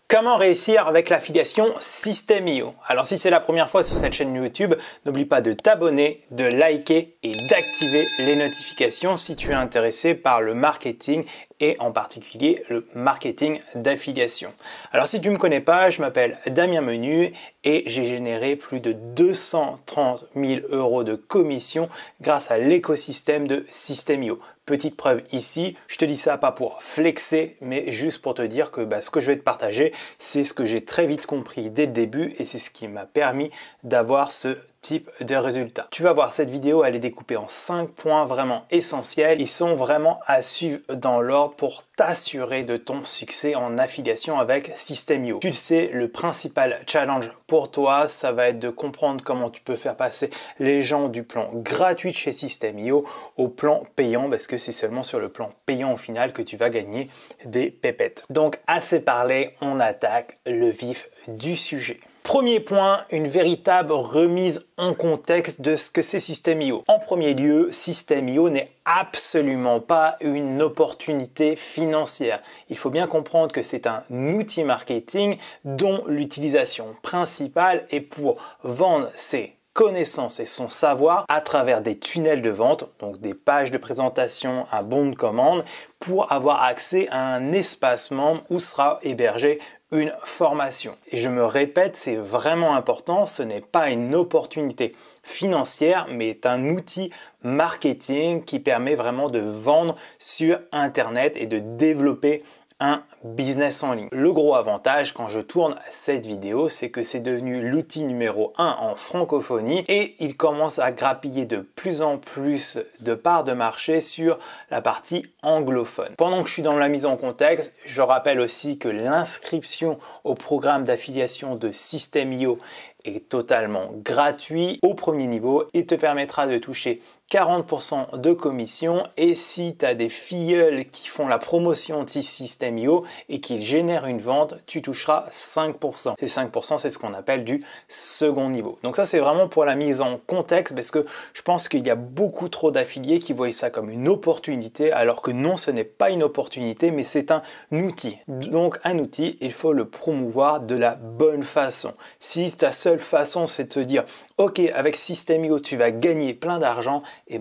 Comment réussir avec l'affiliation System.io? Alors si c'est la première fois sur cette chaîne YouTube, n'oublie pas de t'abonner, de liker et d'activer les notifications si tu es intéressé par le marketing et en particulier le marketing d'affiliation. Alors si tu ne me connais pas, je m'appelle Damien Menu et j'ai généré plus de 230 000 € de commissions grâce à l'écosystème de System.io. Petite preuve ici, je te dis ça pas pour flexer, mais juste pour te dire que ce que je vais te partager, c'est ce que j'ai très vite compris dès le début et c'est ce qui m'a permis d'avoir ce type de résultat. Tu vas voir, cette vidéo, elle est découpée en 5 points vraiment essentiels. Ils sont vraiment à suivre dans l'ordre pour t'assurer de ton succès en affiliation avec System.io. Tu le sais, le principal challenge pour toi, ça va être de comprendre comment tu peux faire passer les gens du plan gratuit chez System.io au plan payant, parce que c'est seulement sur le plan payant au final que tu vas gagner des pépettes. Donc assez parlé, on attaque le vif du sujet. Premier point, une véritable remise en contexte de ce que c'est System.io. En premier lieu, System.io n'est absolument pas une opportunité financière. Il faut bien comprendre que c'est un outil marketing dont l'utilisation principale est pour vendre ses connaissances et son savoir à travers des tunnels de vente, donc des pages de présentation, un bon de commande, pour avoir accès à un espace membre où sera hébergé une formation. Et je me répète, c'est vraiment important, ce n'est pas une opportunité financière, mais est un outil marketing qui permet vraiment de vendre sur Internet et de développer un business en ligne. Le gros avantage quand je tourne cette vidéo, c'est que c'est devenu l'outil numéro 1 en francophonie et il commence à grappiller de plus en plus de parts de marché sur la partie anglophone. Pendant que je suis dans la mise en contexte, je rappelle aussi que l'inscription au programme d'affiliation de System.io est totalement gratuit au premier niveau et te permettra de toucher 40% de commission, et si tu as des filleuls qui font la promotion de System.io et qu'ils génèrent une vente, tu toucheras 5%. Ces 5%, c'est ce qu'on appelle du second niveau. Donc ça, c'est vraiment pour la mise en contexte, parce que je pense qu'il y a beaucoup trop d'affiliés qui voient ça comme une opportunité, alors que non, ce n'est pas une opportunité, mais c'est un outil. Donc un outil, il faut le promouvoir de la bonne façon. Si ta seule façon, c'est de te dire ok, avec System.io, tu vas gagner plein d'argent, et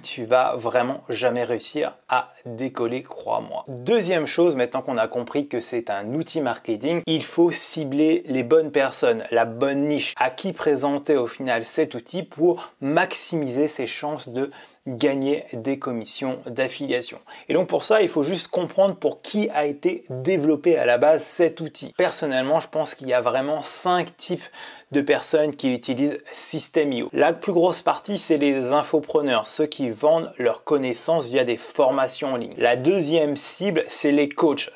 tu vas vraiment jamais réussir à décoller, crois-moi. Deuxième chose, maintenant qu'on a compris que c'est un outil marketing, il faut cibler les bonnes personnes, la bonne niche, à qui présenter au final cet outil pour maximiser ses chances de gagner des commissions d'affiliation. Et donc pour ça, il faut juste comprendre pour qui a été développé à la base cet outil. Personnellement, je pense qu'il y a vraiment 5 types de personnes qui utilisent System.io. La plus grosse partie, c'est les infopreneurs, ceux qui vendent leurs connaissances via des formations en ligne. La deuxième cible, c'est les coachs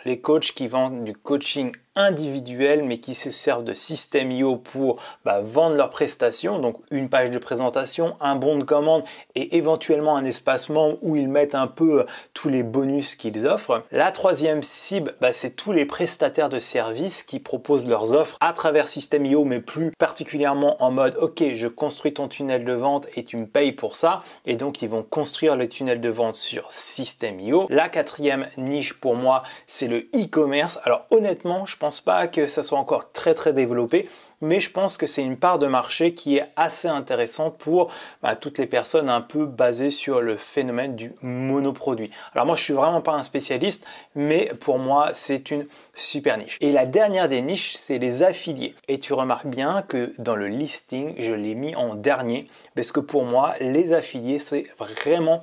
qui vendent du coaching individuels mais qui se servent de System.io pour vendre leurs prestations, donc une page de présentation, un bon de commande et éventuellement un espace membre où ils mettent un peu tous les bonus qu'ils offrent. La troisième cible, c'est tous les prestataires de services qui proposent leurs offres à travers System.io, mais plus particulièrement en mode ok, je construis ton tunnel de vente et tu me payes pour ça, et donc ils vont construire le tunnel de vente sur System.io. La quatrième niche pour moi, c'est le e-commerce. Alors honnêtement, je pense pas que ça soit encore très développé, mais je pense que c'est une part de marché qui est assez intéressante pour toutes les personnes un peu basées sur le phénomène du monoproduit. Alors moi, je suis vraiment pas un spécialiste, mais pour moi, c'est une super niche. Et la dernière des niches, c'est les affiliés. Et tu remarques bien que dans le listing, je l'ai mis en dernier, parce que pour moi, les affiliés, c'est vraiment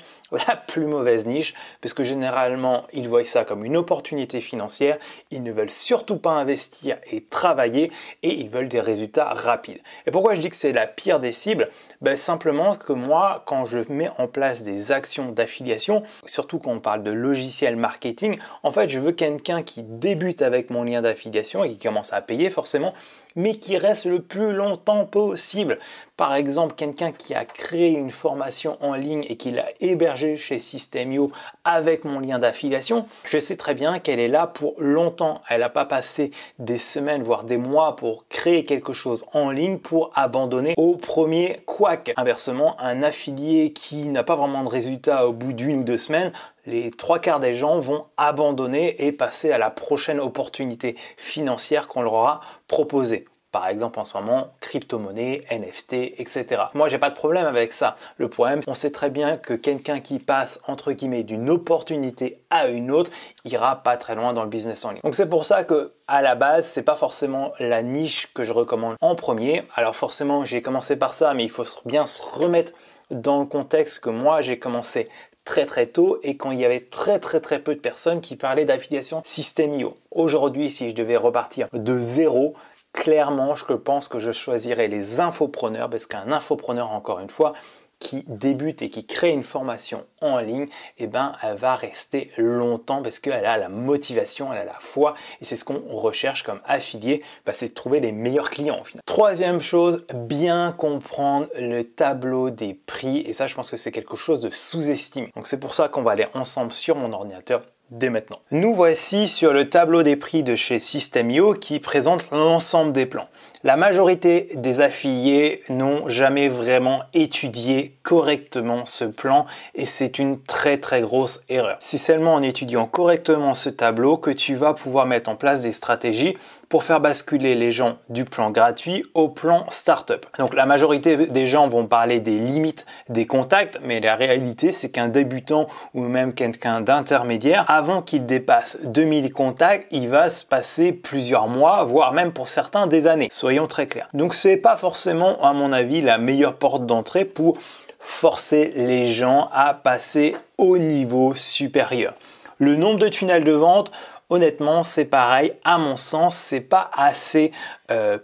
la plus mauvaise niche, parce que généralement, ils voient ça comme une opportunité financière, ils ne veulent surtout pas investir et travailler, et ils veulent des résultats rapides. Et pourquoi je dis que c'est la pire des cibles? Simplement que moi, quand je mets en place des actions d'affiliation, surtout quand on parle de logiciel marketing, en fait, je veux quelqu'un qui débute avec mon lien d'affiliation et qui commence à payer forcément, mais qui reste le plus longtemps possible. Par exemple, quelqu'un qui a créé une formation en ligne et qui l'a hébergée chez System.io avec mon lien d'affiliation, je sais très bien qu'elle est là pour longtemps. Elle n'a pas passé des semaines, voire des mois pour créer quelque chose en ligne pour abandonner au premier couac. Inversement, un affilié qui n'a pas vraiment de résultat au bout d'1 ou 2 semaines les 3/4 des gens vont abandonner et passer à la prochaine opportunité financière qu'on leur aura proposée. Par exemple, en ce moment, crypto-monnaie, NFT, etc. Moi, j'ai pas de problème avec ça. Le problème, on sait très bien que quelqu'un qui passe, entre guillemets, d'une opportunité à une autre, ira pas très loin dans le business en ligne. Donc, c'est pour ça que, à la base, c'est pas forcément la niche que je recommande en premier. Alors, forcément, j'ai commencé par ça, mais il faut bien se remettre dans le contexte que moi, j'ai commencé très tôt et quand il y avait très peu de personnes qui parlaient d'affiliation System.io. Aujourd'hui, si je devais repartir de zéro, clairement, je pense que je choisirais les infopreneurs parce qu'un infopreneur, encore une fois, qui débute et qui crée une formation en ligne, eh ben, elle va rester longtemps parce qu'elle a la motivation, elle a la foi et c'est ce qu'on recherche comme affilié, c'est de trouver les meilleurs clients au final. Troisième chose, bien comprendre le tableau des prix et ça, je pense que c'est quelque chose de sous-estimé. Donc c'est pour ça qu'on va aller ensemble sur mon ordinateur dès maintenant. Nous voici sur le tableau des prix de chez System.io qui présente l'ensemble des plans. La majorité des affiliés n'ont jamais vraiment étudié correctement ce plan et c'est une très grosse erreur. C'est seulement en étudiant correctement ce tableau que tu vas pouvoir mettre en place des stratégies pour faire basculer les gens du plan gratuit au plan startup. Donc la majorité des gens vont parler des limites des contacts, mais la réalité c'est qu'un débutant ou même quelqu'un d'intermédiaire, avant qu'il dépasse 2000 contacts, il va se passer plusieurs mois, voire même pour certains des années. Soyons très clairs. Donc c'est pas forcément, à mon avis, la meilleure porte d'entrée pour forcer les gens à passer au niveau supérieur. Le nombre de tunnels de vente, honnêtement, c'est pareil. À mon sens, c'est pas assez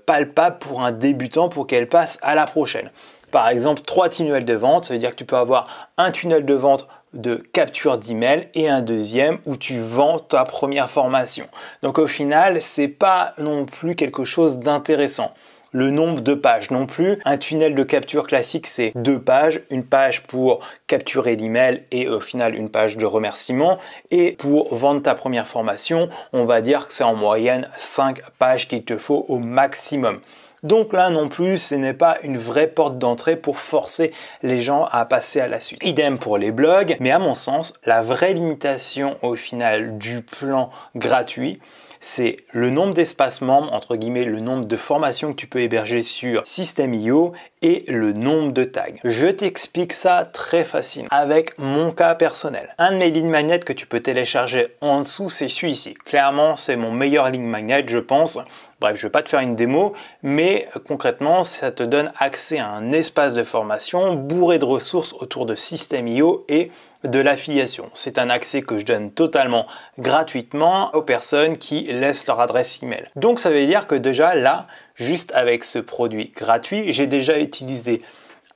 palpable pour un débutant pour qu'elle passe à la prochaine. Par exemple, 3 tunnels de vente, ça veut dire que tu peux avoir un tunnel de vente de capture d'email et un deuxième où tu vends ta première formation. Donc au final, c'est pas non plus quelque chose d'intéressant. Le nombre de pages non plus. Un tunnel de capture classique, c'est 2 pages. Une page pour capturer l'email et au final une page de remerciement. Et pour vendre ta première formation, on va dire que c'est en moyenne 5 pages qu'il te faut au maximum. Donc là non plus, ce n'est pas une vraie porte d'entrée pour forcer les gens à passer à la suite. Idem pour les blogs, mais à mon sens, la vraie limitation au final du plan gratuit, c'est le nombre d'espaces membres, entre guillemets le nombre de formations que tu peux héberger sur System.io et le nombre de tags. Je t'explique ça très facilement avec mon cas personnel. Un de mes lead magnets que tu peux télécharger en dessous, c'est celui-ci. Clairement, c'est mon meilleur lead magnet, je pense. Bref, je ne vais pas te faire une démo, mais concrètement, ça te donne accès à un espace de formation bourré de ressources autour de System.io et de l'affiliation. C'est un accès que je donne totalement gratuitement aux personnes qui laissent leur adresse email. Donc ça veut dire que déjà là, juste avec ce produit gratuit, j'ai déjà utilisé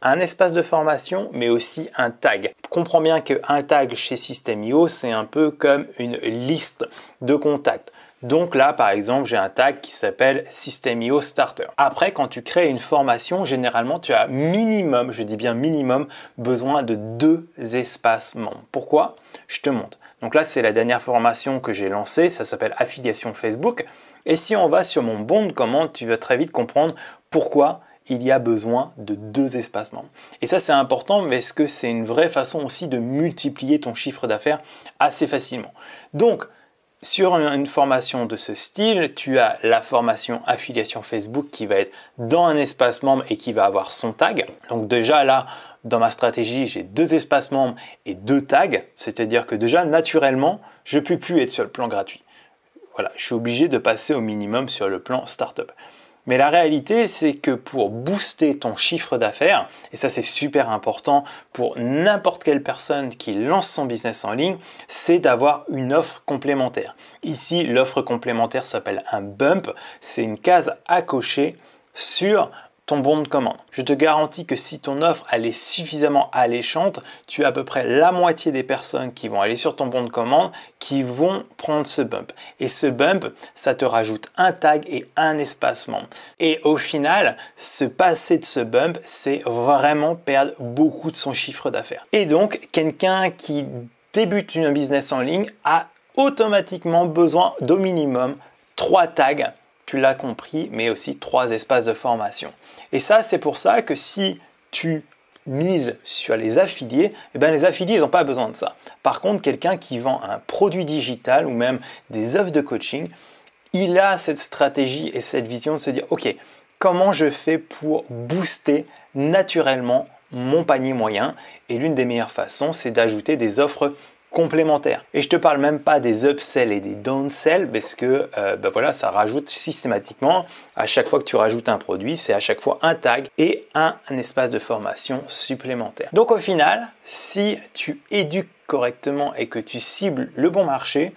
un espace de formation, mais aussi un tag. Comprends bien qu'un tag chez System.io, c'est un peu comme une liste de contacts. Donc là, par exemple, j'ai un tag qui s'appelle System.io Starter. Après, quand tu crées une formation, généralement, tu as minimum, je dis bien minimum, besoin de 2 espaces membres. Pourquoi? Je te montre. Donc là, c'est la dernière formation que j'ai lancée. Ça s'appelle Affiliation Facebook. Et si on va sur mon bon de commande, tu vas très vite comprendre pourquoi il y a besoin de 2 espaces membres. Et ça, c'est important parce que c'est une vraie façon aussi de multiplier ton chiffre d'affaires assez facilement. Donc, sur une formation de ce style, tu as la formation affiliation Facebook qui va être dans un espace membre et qui va avoir son tag. Donc déjà là, dans ma stratégie, j'ai 2 espaces membres et 2 tags. C'est-à-dire que déjà, naturellement, je ne peux plus être sur le plan gratuit. Voilà, je suis obligé de passer au minimum sur le plan startup. Mais la réalité, c'est que pour booster ton chiffre d'affaires, et ça c'est super important pour n'importe quelle personne qui lance son business en ligne, c'est d'avoir une offre complémentaire. Ici, l'offre complémentaire s'appelle un bump, c'est une case à cocher sur ton bon de commande. Je te garantis que si ton offre elle est suffisamment alléchante, tu as à peu près la moitié des personnes qui vont aller sur ton bon de commande qui vont prendre ce bump. Et ce bump, ça te rajoute un tag et un espace membre. Et au final, se passer de ce bump, c'est vraiment perdre beaucoup de son chiffre d'affaires. Et donc, quelqu'un qui débute un business en ligne a automatiquement besoin d'au minimum 3 tags, tu l'as compris, mais aussi 3 espaces de formation. Et ça, c'est pour ça que si tu mise sur les affiliés, eh bien les affiliés n'ont pas besoin de ça. Par contre, quelqu'un qui vend un produit digital ou même des offres de coaching, il a cette stratégie et cette vision de se dire « Ok, comment je fais pour booster naturellement mon panier moyen ?» Et l'une des meilleures façons, c'est d'ajouter des offres complémentaires. Et je te parle même pas des upsells et des downsell parce que voilà, ça rajoute systématiquement, à chaque fois que tu rajoutes un produit, c'est à chaque fois un tag et un espace de formation supplémentaire. Donc au final, si tu éduques correctement et que tu cibles le bon marché,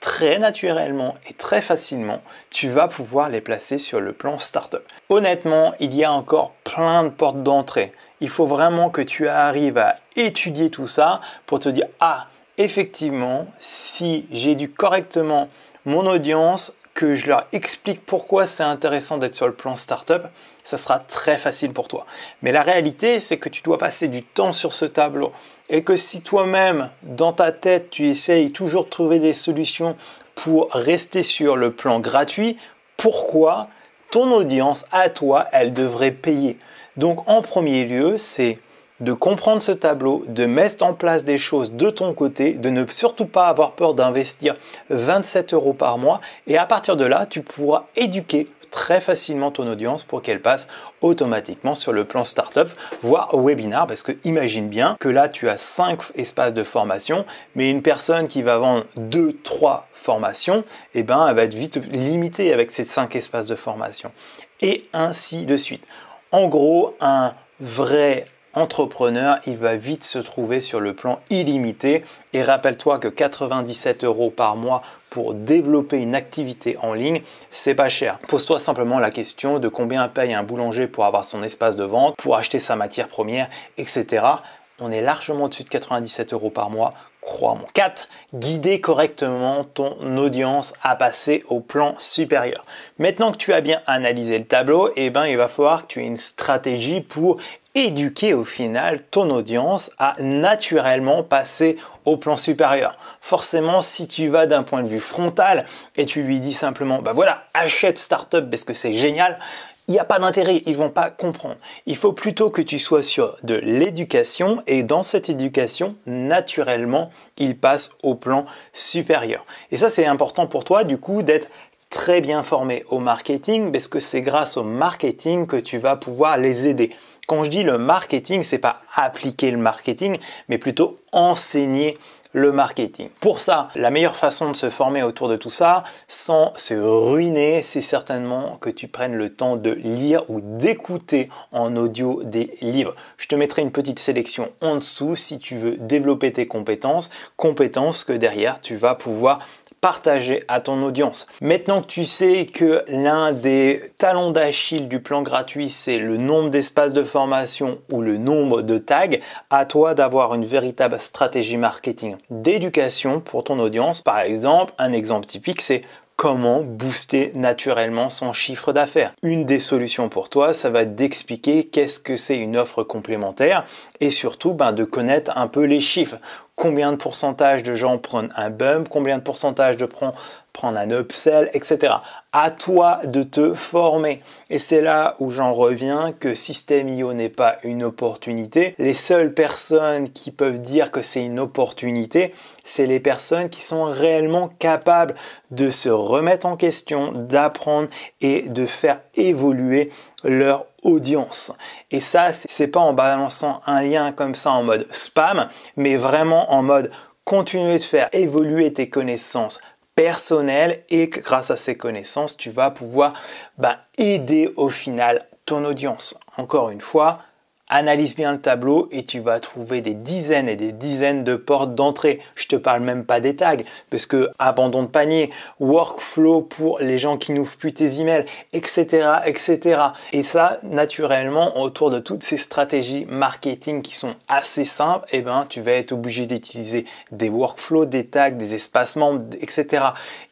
très naturellement et très facilement, tu vas pouvoir les placer sur le plan startup. Honnêtement, il y a encore plein de portes d'entrée. Il faut vraiment que tu arrives à étudier tout ça pour te dire « Ah, effectivement, si j'éduque correctement mon audience, que je leur explique pourquoi c'est intéressant d'être sur le plan startup, ça sera très facile pour toi. » Mais la réalité, c'est que tu dois passer du temps sur ce tableau et que si toi-même, dans ta tête, tu essayes toujours de trouver des solutions pour rester sur le plan gratuit, pourquoi ton audience, à toi, elle devrait payer? Donc, en premier lieu, c'est de comprendre ce tableau, de mettre en place des choses de ton côté, de ne surtout pas avoir peur d'investir 27 € par mois et à partir de là, tu pourras éduquer très facilement ton audience pour qu'elle passe automatiquement sur le plan startup, voire webinar, parce que imagine bien que là, tu as 5 espaces de formation, mais une personne qui va vendre 2-3 formations, eh ben, elle va être vite limitée avec ces 5 espaces de formation et ainsi de suite. En gros, un vrai entrepreneur, il va vite se trouver sur le plan illimité et rappelle-toi que 97 € par mois pour développer une activité en ligne, c'est pas cher. Pose-toi simplement la question de combien paye un boulanger pour avoir son espace de vente, pour acheter sa matière première, etc. On est largement au-dessus de 97 € par mois, crois-moi. 4. Guider correctement ton audience à passer au plan supérieur. Maintenant que tu as bien analysé le tableau, eh ben, il va falloir que tu aies une stratégie pour éduquer au final ton audience à naturellement passer au plan supérieur. Forcément, si tu vas d'un point de vue frontal et tu lui dis simplement, bah voilà, achète startup parce que c'est génial, il n'y a pas d'intérêt, ils vont pas comprendre. Il faut plutôt que tu sois sur de l'éducation et dans cette éducation, naturellement, ils passent au plan supérieur. Et ça, c'est important pour toi, du coup, d'être très bien formé au marketing parce que c'est grâce au marketing que tu vas pouvoir les aider. Quand je dis le marketing, c'est pas appliquer le marketing, mais plutôt enseigner le marketing. Pour ça, la meilleure façon de se former autour de tout ça, sans se ruiner, c'est certainement que tu prennes le temps de lire ou d'écouter en audio des livres. Je te mettrai une petite sélection en dessous si tu veux développer tes compétences que derrière tu vas pouvoir partager à ton audience. Maintenant que tu sais que l'un des talons d'Achille du plan gratuit, c'est le nombre d'espaces de formation ou le nombre de tags, à toi d'avoir une véritable stratégie marketing d'éducation pour ton audience. Par exemple, un exemple typique, c'est comment booster naturellement son chiffre d'affaires. Une des solutions pour toi, ça va être d'expliquer qu'est-ce que c'est une offre complémentaire et surtout de connaître un peu les chiffres. Combien de pourcentage de gens prennent un bump, combien de pourcentage de prendre un upsell, etc. À toi de te former. Et c'est là où j'en reviens que System.io n'est pas une opportunité. Les seules personnes qui peuvent dire que c'est une opportunité, c'est les personnes qui sont réellement capables de se remettre en question, d'apprendre et de faire évoluer leur audience. Et ça, c'est pas en balançant un lien comme ça en mode spam, mais vraiment en mode continuer de faire évoluer tes connaissances personnelles et grâce à ces connaissances, tu vas pouvoir aider au final ton audience. Encore une fois, analyse bien le tableau et tu vas trouver des dizaines et des dizaines de portes d'entrée. Je te parle même pas des tags parce que abandon de panier, workflow pour les gens qui n'ouvrent plus tes emails, etc., etc. Et ça, naturellement, autour de toutes ces stratégies marketing qui sont assez simples, tu vas être obligé d'utiliser des workflows, des tags, des espaces membres, etc.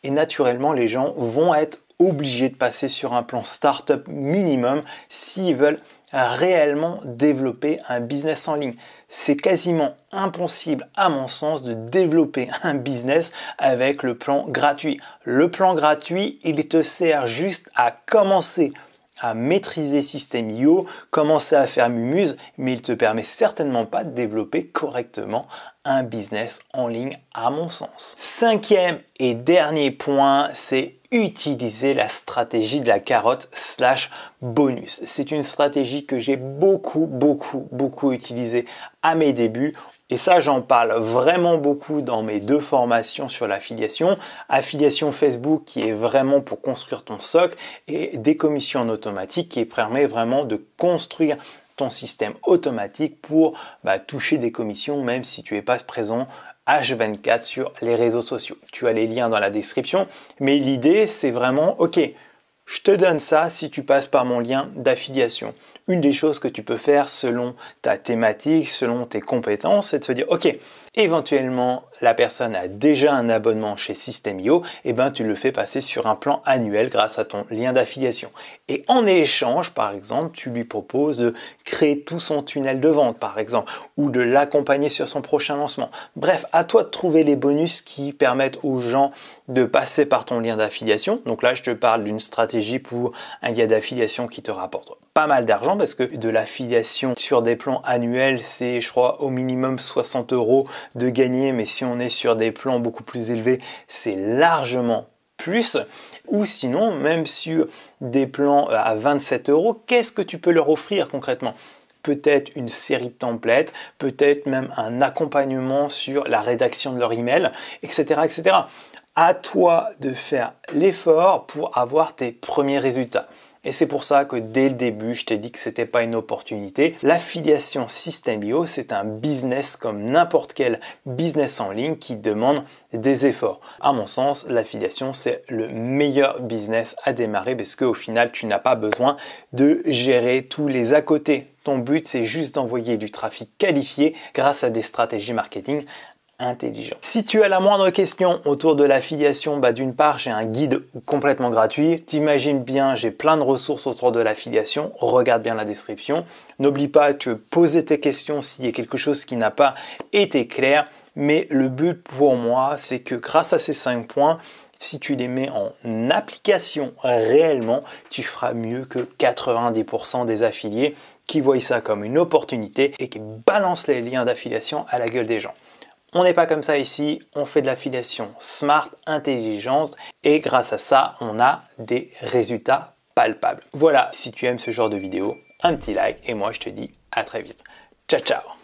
Et naturellement, les gens vont être obligés de passer sur un plan startup minimum s'ils veulent réellement développer un business en ligne. C'est quasiment impossible à mon sens de développer un business avec le plan gratuit. Le plan gratuit, il te sert juste à commencer à maîtriser System.io, commencer à faire Mumuse, mais il te permet certainement pas de développer correctement un business en ligne à mon sens. Cinquième et dernier point, c'est utiliser la stratégie de la carotte / bonus. C'est une stratégie que j'ai beaucoup utilisée à mes débuts. Et ça, j'en parle vraiment beaucoup dans mes 2 formations sur l'affiliation. Affiliation Facebook qui est vraiment pour construire ton socle et des commissions en automatique qui permet vraiment de construire ton système automatique pour toucher des commissions même si tu n'es pas présent H24 sur les réseaux sociaux. Tu as les liens dans la description, mais l'idée c'est vraiment, ok, je te donne ça si tu passes par mon lien d'affiliation. Une des choses que tu peux faire selon ta thématique, selon tes compétences, c'est de se dire, ok, éventuellement la personne a déjà un abonnement chez System.io, et tu le fais passer sur un plan annuel grâce à ton lien d'affiliation. Et en échange, par exemple, tu lui proposes de créer tout son tunnel de vente, par exemple, ou de l'accompagner sur son prochain lancement. Bref, à toi de trouver les bonus qui permettent aux gens de passer par ton lien d'affiliation. Donc là, je te parle d'une stratégie pour un lien d'affiliation qui te rapporte pas mal d'argent parce que de l'affiliation sur des plans annuels, c'est je crois au minimum 60 € de gagner, mais si on est sur des plans beaucoup plus élevés, c'est largement plus. Ou sinon, même sur des plans à 27 €, qu'est-ce que tu peux leur offrir concrètement ? Peut-être une série de templates, peut-être même un accompagnement sur la rédaction de leur email, etc., etc. À toi de faire l'effort pour avoir tes premiers résultats. Et c'est pour ça que dès le début, je t'ai dit que ce n'était pas une opportunité. L'affiliation System.io, c'est un business comme n'importe quel business en ligne qui demande des efforts. À mon sens, l'affiliation, c'est le meilleur business à démarrer parce qu'au final, tu n'as pas besoin de gérer tous les à côté. Ton but, c'est juste d'envoyer du trafic qualifié grâce à des stratégies marketing intelligent. Si tu as la moindre question autour de l'affiliation, d'une part, j'ai un guide complètement gratuit. T'imagines bien, j'ai plein de ressources autour de l'affiliation. Regarde bien la description. N'oublie pas de poser tes questions s'il y a quelque chose qui n'a pas été clair. Mais le but pour moi, c'est que grâce à ces 5 points, si tu les mets en application réellement, tu feras mieux que 90% des affiliés qui voient ça comme une opportunité et qui balancent les liens d'affiliation à la gueule des gens. On n'est pas comme ça ici, on fait de l'affiliation smart, intelligente et grâce à ça, on a des résultats palpables. Voilà, si tu aimes ce genre de vidéo, un petit like et moi je te dis à très vite. Ciao ciao.